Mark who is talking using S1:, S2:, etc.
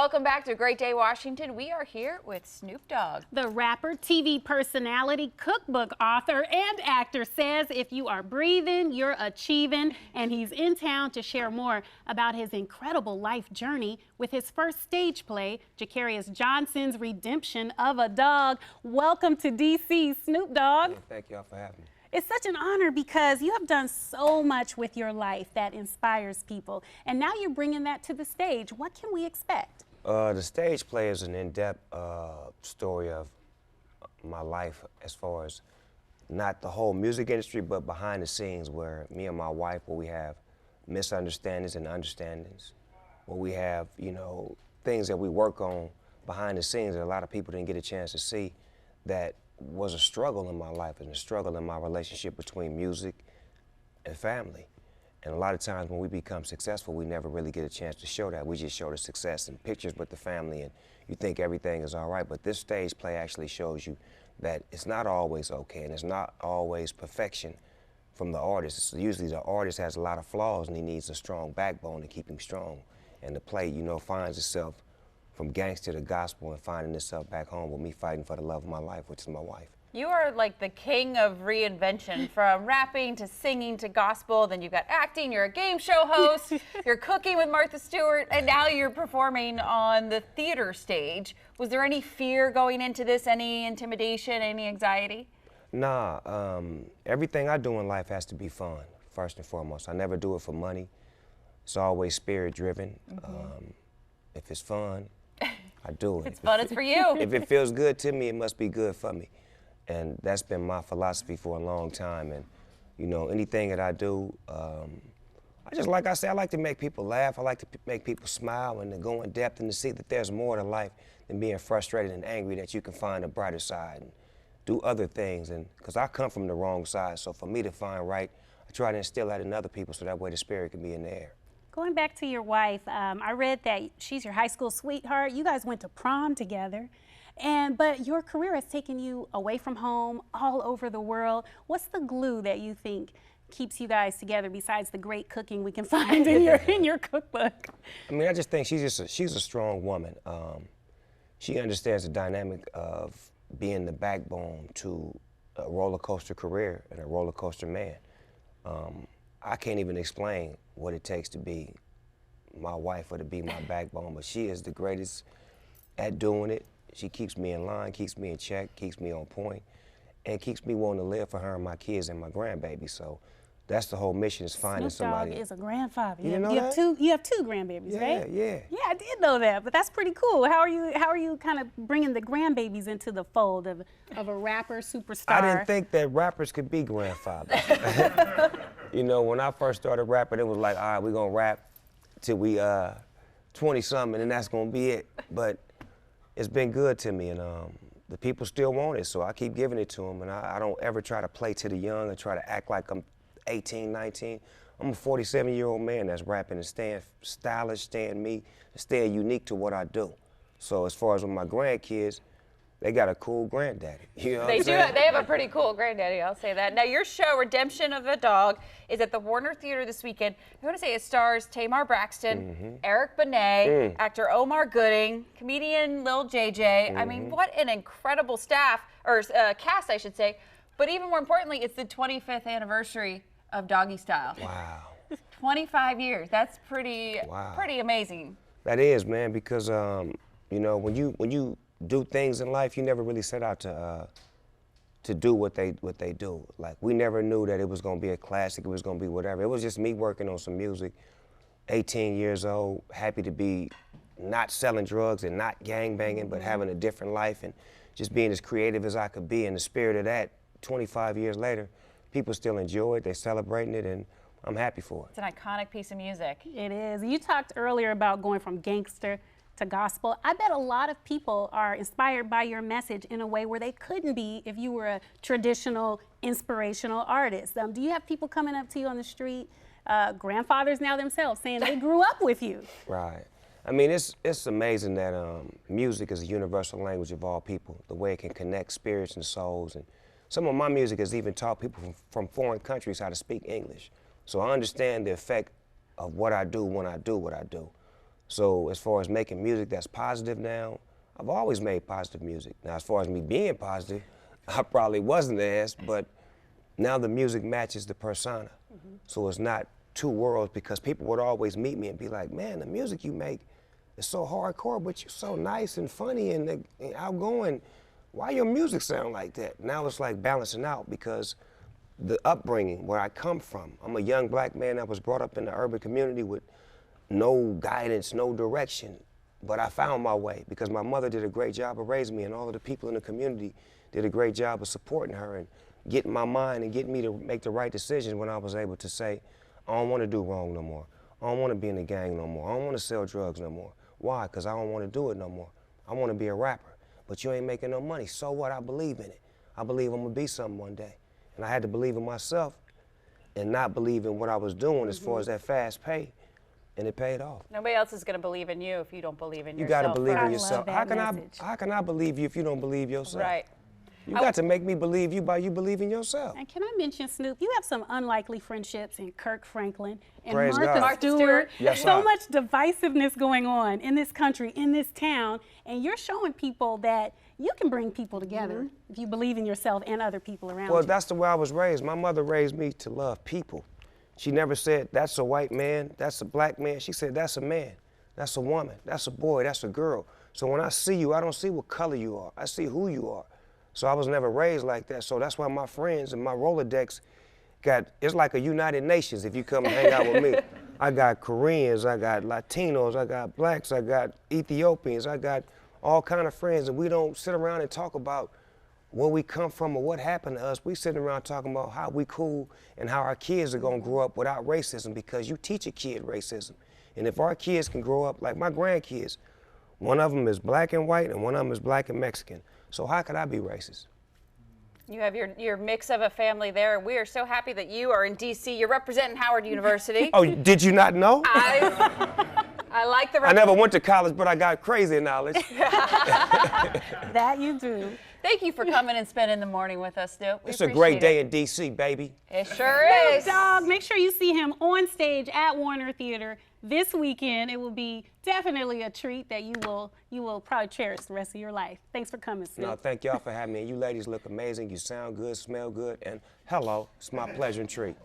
S1: Welcome back to Great Day Washington. We are here with Snoop Dogg.
S2: The rapper, TV personality, cookbook author, and actor says if you are breathing, you're achieving. And he's in town to share more about his incredible life journey with his first stage play, Jacarius Johnson's Redemption of a Dog. Welcome to DC, Snoop Dogg.
S3: Yeah, thank y'all for having me.
S2: It's such an honor because you have done so much with your life that inspires people. And now you're bringing that to the stage. What can we expect?
S3: The stage play is an in-depth story of my life as far as not the whole music industry, but behind the scenes where me and my wife, where we have misunderstandings and understandings, where we have, you know, things that we work on behind the scenes that a lot of people didn't get a chance to see that was a struggle in my life and a struggle in my relationship between music and family. And a lot of times when we become successful, we never really get a chance to show that. We just show the success in pictures with the family and you think everything is all right. But this stage play actually shows you that it's not always okay and it's not always perfection from the artist. So usually the artist has a lot of flaws and he needs a strong backbone to keep him strong. And the play, you know, finds itself from gangster to gospel and finding itself back home with me fighting for the love of my life, which is my wife.
S1: You are like the king of reinvention, from rapping to singing to gospel. Then you've got acting, you're a game show host, you're cooking with Martha Stewart, and now you're performing on the theater stage. Was there any fear going into this, any intimidation, any anxiety?
S3: Nah, everything I do in life has to be fun, first and foremost. I never do it for money. It's always spirit driven. If it's fun, I do it.
S1: If it's fun, it's for you.
S3: If it feels good to me, it must be good for me. And that's been my philosophy for a long time. And, you know, anything that I do, like I say, I like to make people laugh. I like to make people smile and to go in depth and to see that there's more to life than being frustrated and angry, that you can find a brighter side and do other things. And because I come from the wrong side, so for me to find right, I try to instill that in other people so that way the spirit can be in the air.
S2: Going back to your wife, I read that she's your high school sweetheart. You guys went to prom together. But your career has taken you away from home, all over the world. What's the glue that you think keeps you guys together besides the great cooking we can find in your cookbook?
S3: I mean, I just think she's a strong woman. She understands the dynamic of being the backbone to a roller coaster career and a roller coaster man. I can't even explain what it takes to be my wife or to be my backbone, but she is the greatest at doing it. She keeps me in line, keeps me in check, keeps me on point, and keeps me wanting to live for her and my kids and my grandbaby. So that's the whole mission, is finding somebody.
S2: Snoop Dogg is a grandfather.
S3: You know that?
S2: You have two grandbabies, right?
S3: Yeah.
S2: Yeah, I did know that, but that's pretty cool. How are you kind of bringing the grandbabies into the fold of a rapper superstar?
S3: I didn't think that rappers could be grandfathers. You know, when I first started rapping, it was like, all right, we're gonna rap till we 20-something and that's gonna be it. But it's been good to me, and the people still want it, so I keep giving it to them, and I don't ever try to play to the young and try to act like I'm 18, 19. I'm a 47-year-old man that's rapping and staying stylish, staying me, and staying unique to what I do. So as far as with my grandkids, they got a cool granddaddy. You know what I'm saying?
S1: They have a pretty cool granddaddy, I'll say that. Now, your show, Redemption of a Dog, is at the Warner Theater this weekend. I want to say it stars Tamar Braxton, Eric Benet, actor Omar Gooding, comedian Lil JJ. I mean, what an incredible cast, I should say. But even more importantly, it's the 25th anniversary of Doggy Style.
S3: Wow.
S1: 25 years. That's pretty amazing.
S3: That is, man, because you know, when you do things in life, you never really set out to do what they do. Like, we never knew that it was gonna be a classic, it was gonna be whatever. It was just me working on some music, 18 years old, happy to be not selling drugs and not gangbanging, but having a different life and just being as creative as I could be. In the spirit of that, 25 years later, people still enjoy it, they're celebrating it, and I'm happy for it.
S1: It's an iconic piece of music.
S2: It is. You talked earlier about going from gangster to gospel. I bet a lot of people are inspired by your message in a way where they couldn't be if you were a traditional, inspirational artist. Do you have people coming up to you on the street, grandfathers now themselves, saying they grew up with you?
S3: Right. I mean, it's amazing that music is a universal language of all people, the way it can connect spirits and souls. And some of my music has even taught people from foreign countries how to speak English. So I understand the effect of what I do when I do what I do. So as far as making music that's positive now, I've always made positive music. Now, as far as me being positive, I probably wasn't as, but now the music matches the persona. So it's not two worlds, because people would always meet me and be like, man, the music you make is so hardcore, but you're so nice and funny and outgoing. Why your music sound like that? Now it's like balancing out, because the upbringing, where I come from, I'm a young black man that was brought up in the urban community with no guidance, no direction. But I found my way because my mother did a great job of raising me, and all of the people in the community did a great job of supporting her and getting my mind and getting me to make the right decisions when I was able to say, I don't want to do wrong no more. I don't want to be in the gang no more. I don't want to sell drugs no more. Why? Because I don't want to do it no more. I want to be a rapper. But you ain't making no money. So what? I believe in it. I believe I'm going to be something one day. And I had to believe in myself and not believe in what I was doing as far as that fast pay. And it paid off.
S1: Nobody else is going to believe in you if you don't believe in
S3: You
S1: yourself.
S3: got to believe in
S2: I
S3: yourself.
S2: love that
S3: How can I believe you if you don't believe yourself?
S1: Right.
S3: You got to make me believe you by you believing yourself.
S2: And can I mention, Snoop, you have some unlikely friendships in Kirk Franklin and
S3: Praise
S2: Martha
S3: God.
S2: Stewart.
S3: Yes,
S2: so
S3: sir.
S2: much divisiveness going on in this country, in this town, and you're showing people that you can bring people together if you believe in yourself and other people around
S3: Well,
S2: you.
S3: that's the way I was raised. My mother raised me to love people. She never said, that's a white man, that's a black man. She said, that's a man, that's a woman, that's a boy, that's a girl. So when I see you, I don't see what color you are. I see who you are. So I was never raised like that. So that's why my friends and my Rolodex it's like a United Nations if you come and hang out with me. I got Koreans, I got Latinos, I got blacks, I got Ethiopians, I got all kind of friends, and we don't sit around and talk about where we come from or what happened to us. We sitting around talking about how we cool and how our kids are gonna grow up without racism, because you teach a kid racism. And if our kids can grow up like my grandkids, one of them is black and white and one of them is black and Mexican. So how could I be racist?
S1: You have your mix of a family there. We are so happy that you are in D.C. You're representing Howard University.
S3: Oh, did you not know?
S1: I like the.
S3: I never went to college, but I got crazy knowledge.
S2: That you do.
S1: Thank you for coming and spending the morning with us, Snoop.
S3: It's a great day in D.C., baby.
S1: It sure is.
S2: Snoop Dogg, make sure you see him on stage at Warner Theater this weekend. It will be definitely a treat that you will probably cherish the rest of your life. Thanks for coming, Snoop.
S3: No, thank y'all for having me. You ladies look amazing. You sound good, smell good, and hello, it's my pleasure and treat.